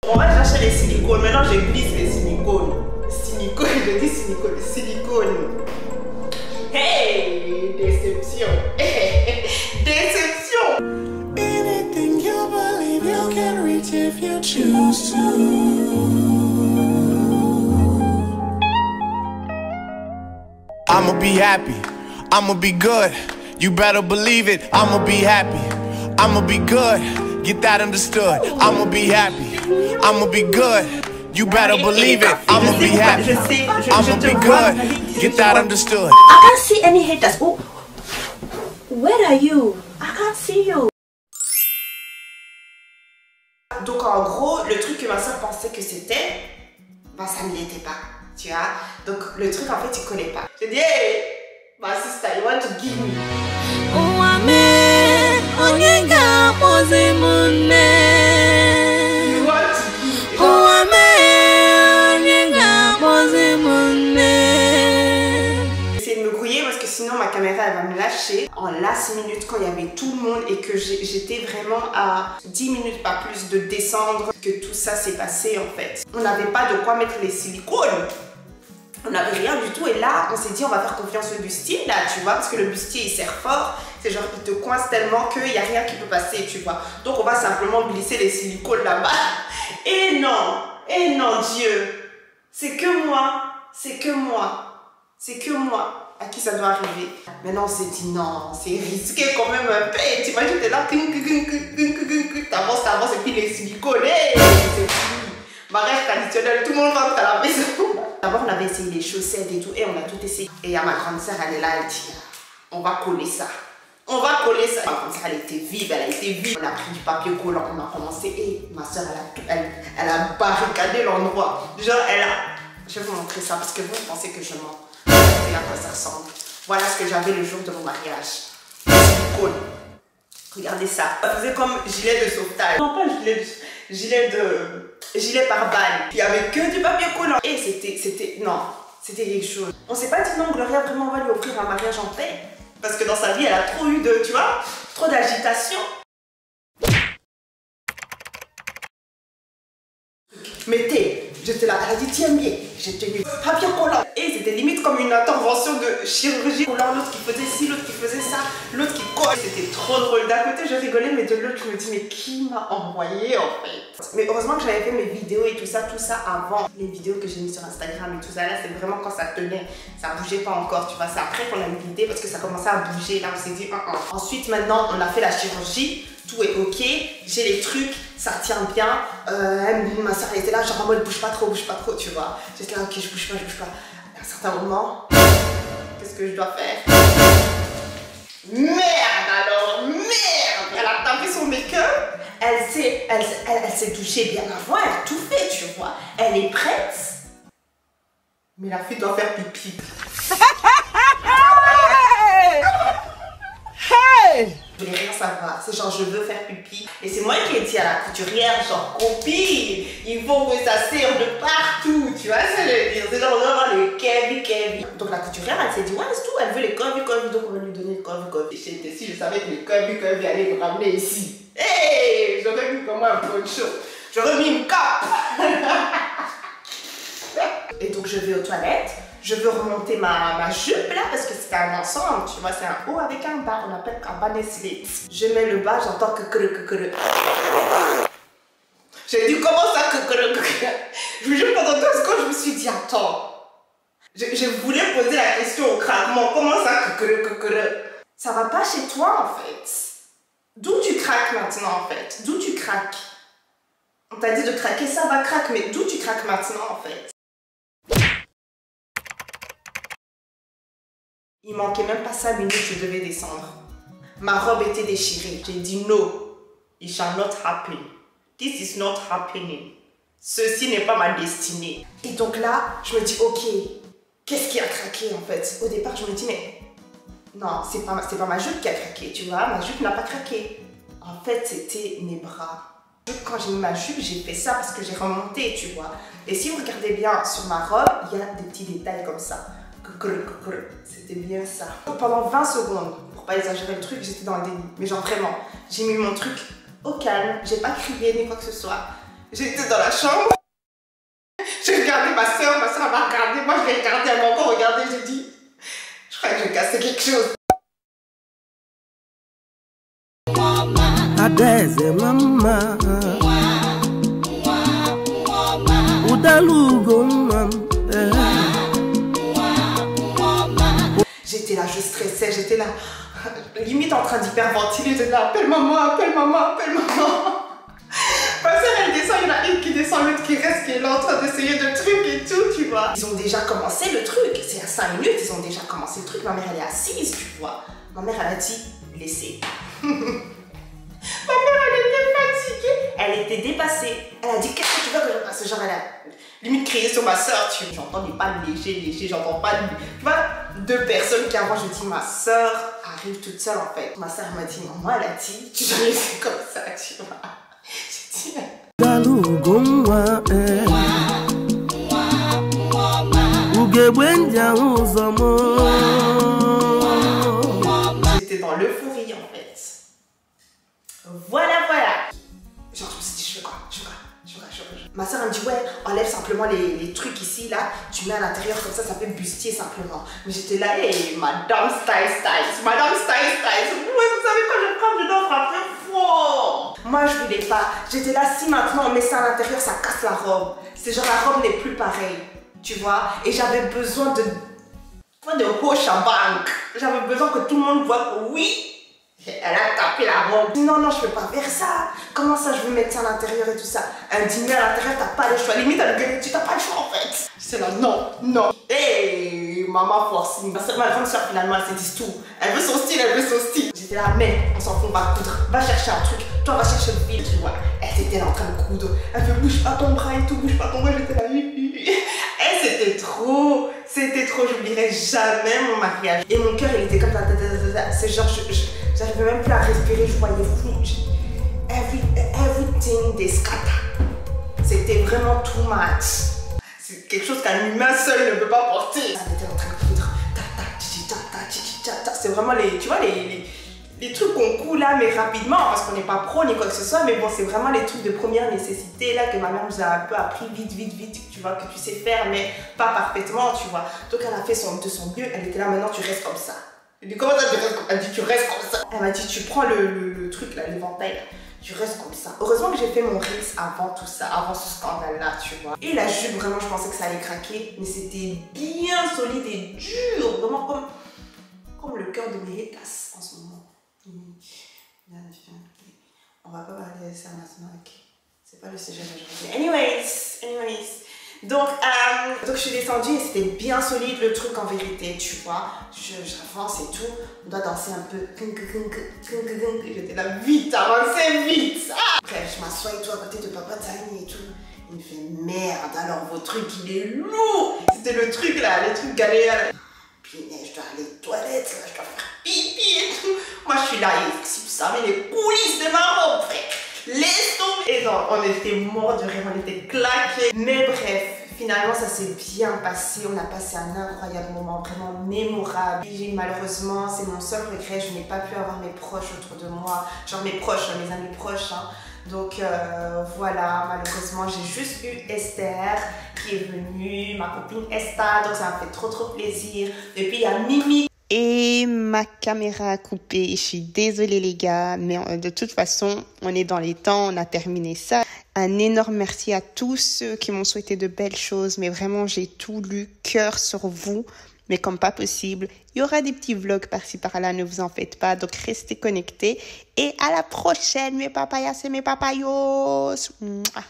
On va chercher les silicones. Maintenant, je glisse les silicones. Silicone, je dis silicone. Silicone. Hey, déception. Déception. Anything you believe you can reach if you choose to. I'ma be happy, I'ma be good. You better believe it, I'ma be happy, I'ma be good. Get that understood. I'ma be happy, I'ma be good. You better believe it, I'ma be happy, I'ma be good. Get that understood. I can't see any haters. Oh, where are you? I can't see you. Donc en gros, le truc que ma soeur pensait que c'était, bah ça ne l'était pas, tu vois. Donc le truc en fait il connaît pas. J'ai dit hey, my sister, you want to give me? J'essaie de me grouiller parce que sinon ma caméra elle va me lâcher. En last minute quand il y avait tout le monde et que j'étais vraiment à 10 minutes pas plus de descendre que tout ça s'est passé en fait. On n'avait pas de quoi mettre les silicones. On n'avait rien du tout et là on s'est dit on va faire confiance au bustier là tu vois parce que le bustier il serre fort, c'est genre il te coince tellement qu'il n'y a rien qui peut passer tu vois. Donc on va simplement glisser les silicones là-bas et non Dieu, c'est que moi, c'est que moi à qui ça doit arriver. Maintenant on s'est dit non, c'est risqué quand même un peu, tu imagines t'es là, t'avances et puis les silicones, c'est mariage traditionnel, tout le monde rentre à la maison. D'abord on avait essayé les chaussettes et tout et on a tout essayé. Et il y a ma grande sœur, elle est là, elle dit on va coller ça. On va coller ça. Ma grande sœur elle était vive, elle a été vive. On a pris du papier collant, on a commencé et ma soeur elle a barricadé l'endroit. Genre elle a... Je vais vous montrer ça parce que vous pensez que je mens. Regardez à quoi ça ressemble. Voilà ce que j'avais le jour de mon mariage. Cool. Regardez ça. Ça faisait comme gilet de sauvetage. Non pas gilet par balle. Il y avait que du papier collant. Et c'était quelque chose. On s'est pas dit non, Gloria vraiment on va lui offrir un mariage en paix. Parce que dans sa vie elle a trop eu de, tu vois, trop d'agitation. Mais j'étais là, elle a dit tiens bien, j'ai tenu papier collant. Et c'était limite comme une intervention de chirurgie. L'autre qui faisait ci, l'autre qui faisait ça, l'autre qui colle. C'était trop drôle. D'un côté je rigolais, mais de l'autre je me dis mais qui m'a envoyé en fait. Mais heureusement que j'avais fait mes vidéos et tout ça avant. Les vidéos que j'ai mis sur Instagram et tout ça, là c'est vraiment quand ça tenait, ça bougeait pas encore, tu vois. C'est après qu'on a mis l'idée parce que ça commençait à bouger. Là on s'est dit Ensuite maintenant on a fait la chirurgie. Tout est ok, j'ai les trucs, ça tient bien. Ma soeur elle était là, genre en mode bouge pas trop, tu vois. J'étais là, ok, je bouge pas. À un certain moment, qu'est-ce que je dois faire? Merde alors, merde! Elle a tapé son make-up, elle s'est touchée bien avant, elle a tout fait, tu vois. Elle est prête, mais la fille doit faire pipi. Je voulais rien savoir, c'est genre je veux faire pipi. Et c'est moi qui ai dit à la couturière, genre copine, il faut que ça serve de partout, tu vois ce que je veux dire. C'est genre vraiment le Kevin. Donc la couturière elle s'est dit ouais c'est tout, elle veut les curvy, donc on va lui donner le curvy. Si je savais que les curvy allaient me ramener ici. Hey, j'aurais mis comme un poncho, j'aurais mis une cape. Et donc je vais aux toilettes. Je veux remonter ma jupe là parce que c'est un ensemble, tu vois, c'est un haut avec un bas, on appelle un bas slit. Je mets le bas, j'entends que. J'ai dit comment ça que. Je vous jure pendant 2 secondes, je me suis dit attends. Je voulais poser la question au craquement, comment ça que. Ça va pas chez toi en fait. D'où tu craques maintenant en fait? D'où tu craques? On t'a dit de craquer, ça va craquer, mais d'où tu craques maintenant en fait? Il manquait même pas 5 minutes, je devais descendre. Ma robe était déchirée. J'ai dit no, it shall not happen. This is not happening. Ceci n'est pas ma destinée. Et donc là, je me dis ok, qu'est-ce qui a craqué en fait? Au départ, je me dis mais non, c'est pas ma jupe qui a craqué, tu vois, ma jupe n'a pas craqué. En fait, c'était mes bras. Quand j'ai mis ma jupe, j'ai fait ça parce que j'ai remonté, tu vois. Et si vous regardez bien sur ma robe, il y a des petits détails comme ça. C'était bien ça. Pendant 20 secondes, pour pas exagérer le truc, j'étais dans le déni. Mais genre vraiment, j'ai mis mon truc au calme, j'ai pas crié ni quoi que ce soit. J'étais dans la chambre. J'ai regardé ma soeur m'a regardé. Moi, je l'ai regardé, elle m'a encore regardé. J'ai dit, je crois que j'ai cassé quelque chose. Adeze mama Udalugo mama J'étais là, je stressais, j'étais là, limite en train d'hyperventiler, j'étais là, appelle maman, appelle maman, appelle maman. Ma soeur, elle descend, il y en a une qui descend, l'autre qui reste, qui est là en train d'essayer de trucs et tout, tu vois. Ils ont déjà commencé le truc, c'est à 5 minutes, ils ont déjà commencé le truc. Ma mère, elle est assise, tu vois. Ma mère, elle a dit, laissez. Ma mère, elle était fatiguée, elle était dépassée. Elle a dit, qu'est-ce que tu veux que je fasse? Genre, elle a limite crié sur ma soeur, tu vois. J'entends pas léger, j'entends pas. Tu vois, 2 personnes qui avant, je dis, ma soeur arrive toute seule en fait. Ma soeur m'a dit, maman, elle a dit, tu dois laisser comme ça, tu vois. J'ai dit, Dalugumwa Ugebwenja uzomo. j'étais dans l'euphorie en fait. Voilà. Genre, je me suis dit, je fais quoi. Ma soeur elle me dit, ouais, enlève simplement les trucs ici, là, tu mets à l'intérieur comme ça fait bustier simplement. Mais j'étais là, hey, madame style. Ouais, vous savez quand je frappe, je dois frapper fort. Moi, je voulais pas. J'étais là, si maintenant on met ça à l'intérieur, ça casse la robe. C'est genre, la robe n'est plus pareille, tu vois. Et j'avais besoin de poche à banque. J'avais besoin que tout le monde voit que oui, elle a tapé la robe. Non, je peux pas faire ça. Comment ça, je veux mettre ça à l'intérieur et tout ça? Un dîner à l'intérieur, t'as pas le choix. Limite, elle me gueule, tu n'as pas le choix en fait. C'est là, non. Hey, maman forcing. Ma grande soeur, finalement, elle s'est dit tout. Elle veut son style. J'étais là, mais on s'en fout, on va coudre. Va chercher un truc. Toi, va chercher le fil, tu vois. Elle était là en train de coudre. Elle fait, bouge pas ton bras et tout, bouge pas ton bras. J'étais là, et c'était trop. J'oublierai jamais mon mariage. Et mon cœur, il était comme ça. C'est genre, j'arrivais même plus à respirer, je voyais flou. Everything they scatter. C'était vraiment too much. C'est quelque chose qu'un humain seul ne peut pas porter. Elle était en train de coudre. C'est vraiment tu vois, les trucs qu'on coud là, mais rapidement, parce qu'on n'est pas pro ni quoi que ce soit, mais bon, c'est vraiment les trucs de première nécessité là que ma mère nous a un peu appris vite, tu vois, que tu sais faire, mais pas parfaitement, tu vois. Donc elle a fait de son mieux, elle était là, maintenant tu restes comme ça. Elle dit, comment ça tu restes comme ça? Elle dit, tu restes comme ça. Elle m'a dit, tu prends le truc là, l'éventail là, tu restes comme ça. Heureusement que j'ai fait mon Reels avant tout ça, avant ce scandale là, tu vois. Et la jupe, vraiment, je pensais que ça allait craquer, mais c'était bien solide et dur, vraiment comme le cœur de mes tasses en ce moment. On va pas parler de ça maintenant, ok? C'est pas le sujet d'aujourd'hui. Anyways. Donc je suis descendue et c'était bien solide le truc en vérité, tu vois. J'avance et tout. On doit danser un peu. J'étais là, vite, avancez vite. Après, je m'assois et tout à côté de Papa Tiny et tout. Il me fait, merde, alors votre truc il est lourd. C'était le truc là, les trucs galères. Puis je dois aller aux toilettes, là, je dois faire pipi et tout. Moi je suis là, et si vous savez les coulisses de ma robe, frère, laisse tomber. Et non, on était morts de rire, on était claqués. Mais bref, finalement ça s'est bien passé. On a passé un incroyable moment, vraiment mémorable. Et malheureusement, c'est mon seul regret, je n'ai pas pu avoir mes proches autour de moi. Genre mes proches, mes amis proches. Hein. Donc voilà, malheureusement j'ai juste eu Esther qui est venue, ma copine Esther, donc ça m'a fait trop plaisir. Et puis il y a Mimi. Et ma caméra a coupé, je suis désolée les gars, mais de toute façon on est dans les temps, on a terminé ça. Un énorme merci à tous ceux qui m'ont souhaité de belles choses, mais vraiment j'ai tout lu, cœur sur vous. Mais comme pas possible, il y aura des petits vlogs par-ci par-là, ne vous en faites pas. Donc restez connectés et à la prochaine mes papayas et mes papayos. Mouah.